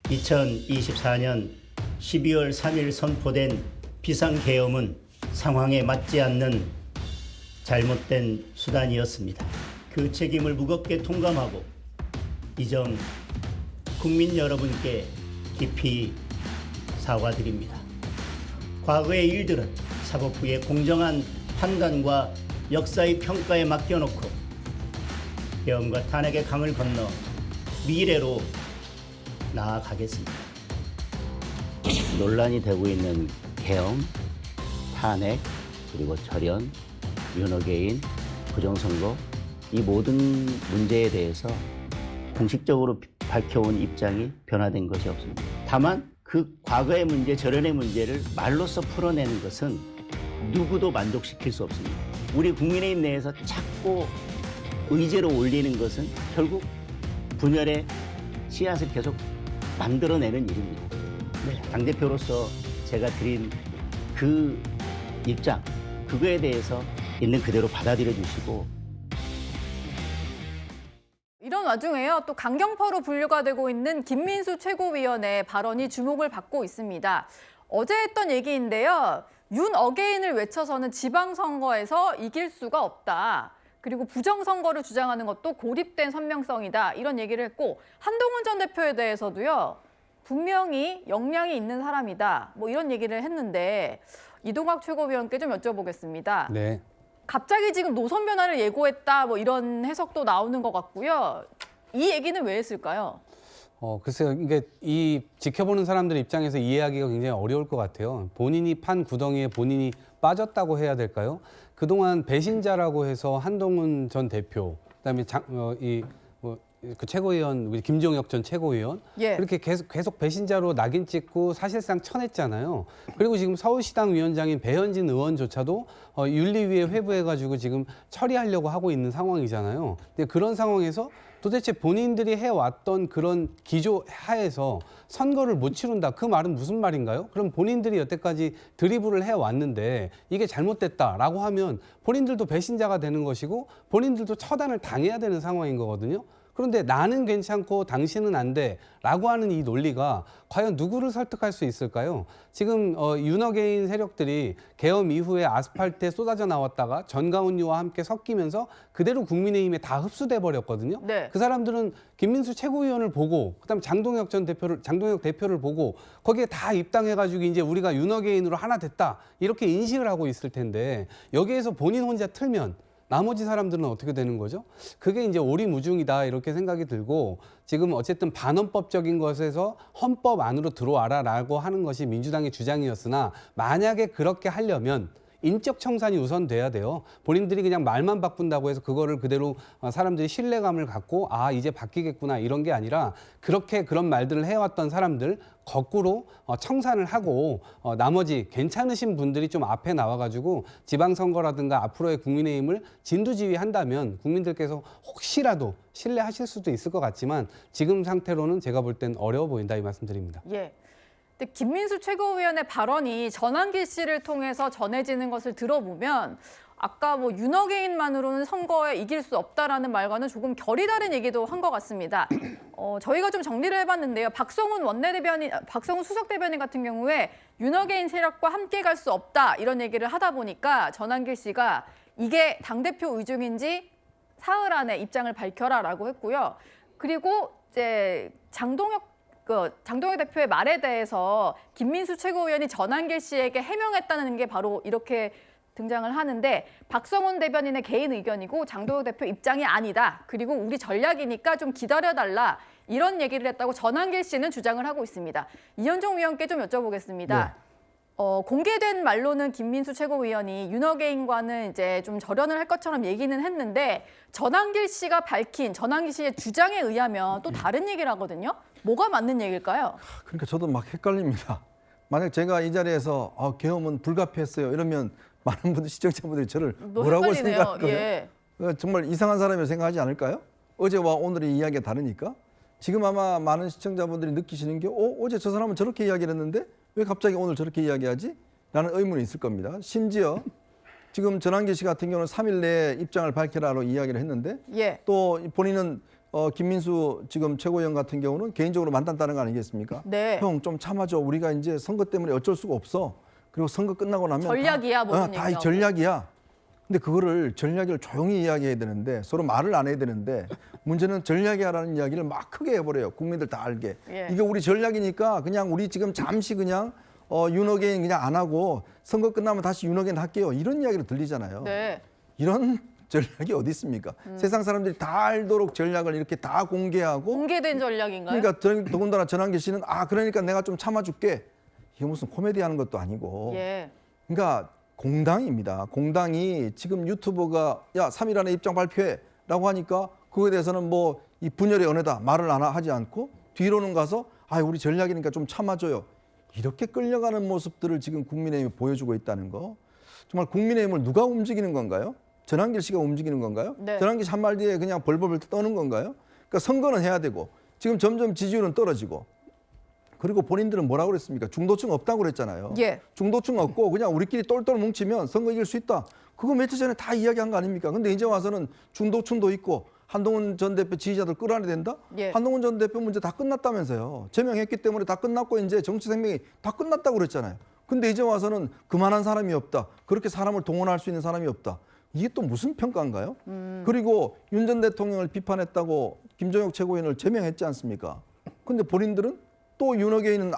2024년 12월 3일 선포된 비상계엄은 상황에 맞지 않는 잘못된 수단이었습니다. 그 책임을 무겁게 통감하고 이 점 국민 여러분께 깊이 사과드립니다. 과거의 일들은 사법부의 공정한 판단과 역사의 평가에 맡겨놓고 계엄과 탄핵의 강을 건너 미래로 나아가겠습니다. 논란이 되고 있는 계엄, 탄핵, 그리고 절연, 윤호개인, 부정선거 이 모든 문제에 대해서 공식적으로 밝혀온 입장이 변화된 것이 없습니다. 다만 그 과거의 문제, 절연의 문제를 말로써 풀어내는 것은 누구도 만족시킬 수 없습니다. 우리 국민의힘 내에서 자꾸 의제로 올리는 것은 결국 분열의 씨앗을 계속 만들어내는 일입니다. 네, 당대표로서 제가 드린 그 입장, 그거에 대해서 있는 그대로 받아들여 주시고. 이런 와중에요, 또 강경파로 분류가 되고 있는 김민수 최고위원의 발언이 주목을 받고 있습니다. 어제 했던 얘기인데요. 윤 어게인을 외쳐서는 지방선거에서 이길 수가 없다. 그리고 부정선거를 주장하는 것도 고립된 선명성이다. 이런 얘기를 했고, 한동훈 전 대표에 대해서도요. 분명히 역량이 있는 사람이다. 뭐 이런 얘기를 했는데 이동학 최고위원께 좀 여쭤보겠습니다. 네. 갑자기 지금 노선 변화를 예고했다. 뭐 이런 해석도 나오는 것 같고요. 이 얘기는 왜 했을까요? 글쎄요. 이게 이 지켜보는 사람들 입장에서 이해하기가 굉장히 어려울 것 같아요. 본인이 판 구덩이에 본인이 빠졌다고 해야 될까요? 그동안 배신자라고 해서 한동훈 전 대표, 그다음에 그 최고위원, 우리 김종혁 전 최고위원, 예. 그렇게 계속 배신자로 낙인 찍고 사실상 쳐냈잖아요. 그리고 지금 서울시당 위원장인 배현진 의원조차도 윤리위에 회부해가지고 지금 처리하려고 하고 있는 상황이잖아요. 근데 그런 상황에서 도대체 본인들이 해왔던 그런 기조 하에서 선거를 못 치른다. 그 말은 무슨 말인가요? 그럼 본인들이 여태까지 드리블을 해왔는데 이게 잘못됐다라고 하면 본인들도 배신자가 되는 것이고 본인들도 처단을 당해야 되는 상황인 거거든요. 그런데 나는 괜찮고 당신은 안 돼라고 하는 이 논리가 과연 누구를 설득할 수 있을까요? 지금 윤어게인 세력들이 계엄 이후에 아스팔트에 쏟아져 나왔다가 전가훈류와 함께 섞이면서 그대로 국민의힘에 다 흡수돼 버렸거든요. 네. 그 사람들은 김민수 최고위원을 보고 그다음 장동혁 대표를 보고 거기에 다 입당해가지고 이제 우리가 윤어게인으로 하나 됐다 이렇게 인식을 하고 있을 텐데 여기에서 본인 혼자 틀면 나머지 사람들은 어떻게 되는 거죠? 그게 이제 오리무중이다 이렇게 생각이 들고 지금 어쨌든 반헌법적인 것에서 헌법 안으로 들어와라라고 하는 것이 민주당의 주장이었으나 만약에 그렇게 하려면 인적 청산이 우선 돼야 돼요. 본인들이 그냥 말만 바꾼다고 해서 그거를 그대로 사람들이 신뢰감을 갖고 아 이제 바뀌겠구나 이런 게 아니라 그렇게 그런 말들을 해왔던 사람들 거꾸로 청산을 하고 나머지 괜찮으신 분들이 좀 앞에 나와가지고 지방선거라든가 앞으로의 국민의힘을 진두지휘한다면 국민들께서 혹시라도 신뢰하실 수도 있을 것 같지만 지금 상태로는 제가 볼 땐 어려워 보인다 이 말씀드립니다. 예. 근데 김민수 최고위원의 발언이 전환길 씨를 통해서 전해지는 것을 들어보면 아까 뭐 윤어게인만으로는 선거에 이길 수 없다라는 말과는 조금 결이 다른 얘기도 한 것 같습니다. 저희가 좀 정리를 해봤는데요. 박성훈 수석대변인 같은 경우에 윤어게인 세력과 함께 갈 수 없다 이런 얘기를 하다 보니까 전환길 씨가 이게 당대표 의중인지 사흘 안에 입장을 밝혀라라고 했고요. 그리고 이제 장동혁 대표의 말에 대해서 김민수 최고위원이 전환길 씨에게 해명했다는 게 바로 이렇게 등장을 하는데 박성훈 대변인의 개인 의견이고 장동혁 대표 입장이 아니다. 그리고 우리 전략이니까 좀 기다려달라. 이런 얘기를 했다고 전환길 씨는 주장을 하고 있습니다. 이현종 위원께 좀 여쭤보겠습니다. 네. 공개된 말로는 김민수 최고위원이 윤어게인과는 이제 좀 절연을 할 것처럼 얘기는 했는데 전환길 씨가 밝힌 전환길 씨의 주장에 의하면 또 다른 얘기를 하거든요. 뭐가 맞는 얘기일까요? 그러니까 저도 막 헷갈립니다. 만약 제가 이 자리에서 계엄은 불가피했어요 이러면 많은 분들 시청자분들이 저를 뭐라고 생각할 거예요? 예. 정말 이상한 사람이라고 생각하지 않을까요? 어제와 오늘의 이야기가 다르니까. 지금 아마 많은 시청자분들이 느끼시는 게 어제 저 사람은 저렇게 이야기를 했는데 왜 갑자기 오늘 저렇게 이야기하지? 라는 의문이 있을 겁니다. 심지어 지금 전환기 씨 같은 경우는 3일 내에 입장을 밝혀라로 이야기를 했는데 예. 또 본인은 김민수 지금 최고위원 같은 경우는 개인적으로 만난 따는 거 아니겠습니까? 네. 형 좀 참아줘. 우리가 이제 선거 때문에 어쩔 수가 없어. 그리고 선거 끝나고 나면 전략이야, 모든 다 이 얘기하고. 전략이야. 근데 그거를 전략을 조용히 이야기해야 되는데 서로 말을 안 해야 되는데 문제는 전략이야라는 이야기를 막 크게 해버려요. 국민들 다 알게. 예. 이게 우리 전략이니까 그냥 우리 지금 잠시 그냥 윤어게인 그냥 안 하고 선거 끝나면 다시 윤어게인 할게요. 이런 이야기를 들리잖아요. 네. 이런 전략이 어디 있습니까? 세상 사람들이 다 알도록 전략을 이렇게 다 공개하고 공개된 전략인가요? 그러니까 더군다나 전환기 씨는 그러니까 내가 좀 참아줄게. 이게 무슨 코미디 하는 것도 아니고. 예. 그러니까 공당입니다. 공당이 지금 유튜버가 3일 안에 입장 발표해라고 하니까 그거에 대해서는 뭐 이 분열의 연애다 말을 하지 않고 뒤로는 가서 우리 전략이니까 좀 참아줘요. 이렇게 끌려가는 모습들을 지금 국민의힘이 보여주고 있다는 거. 정말 국민의힘을 누가 움직이는 건가요? 전환길 씨가 움직이는 건가요? 네. 전환길 씨 한 말 뒤에 그냥 벌벌 떠는 건가요? 그러니까 선거는 해야 되고 지금 점점 지지율은 떨어지고 그리고 본인들은 뭐라고 그랬습니까? 중도층 없다고 그랬잖아요. 예. 중도층 없고 그냥 우리끼리 똘똘 뭉치면 선거 이길 수 있다. 그거 며칠 전에 다 이야기한 거 아닙니까? 근데 이제 와서는 중도층도 있고 한동훈 전 대표 지지자들 끌어내야 된다? 예. 한동훈 전 대표 문제 다 끝났다면서요. 제명했기 때문에 다 끝났고 이제 정치 생명이 다 끝났다고 그랬잖아요. 근데 이제 와서는 그만한 사람이 없다. 그렇게 사람을 동원할 수 있는 사람이 없다. 이게 또 무슨 평가인가요? 그리고 윤 전 대통령을 비판했다고 김종혁 최고위원을 제명했지 않습니까? 근데 본인들은 또 윤어게인은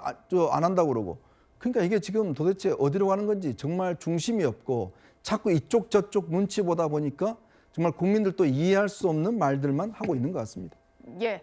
안 한다고 그러고. 그러니까 이게 지금 도대체 어디로 가는 건지 정말 중심이 없고 자꾸 이쪽 저쪽 눈치 보다 보니까 정말 국민들도 이해할 수 없는 말들만 하고 있는 것 같습니다. 예.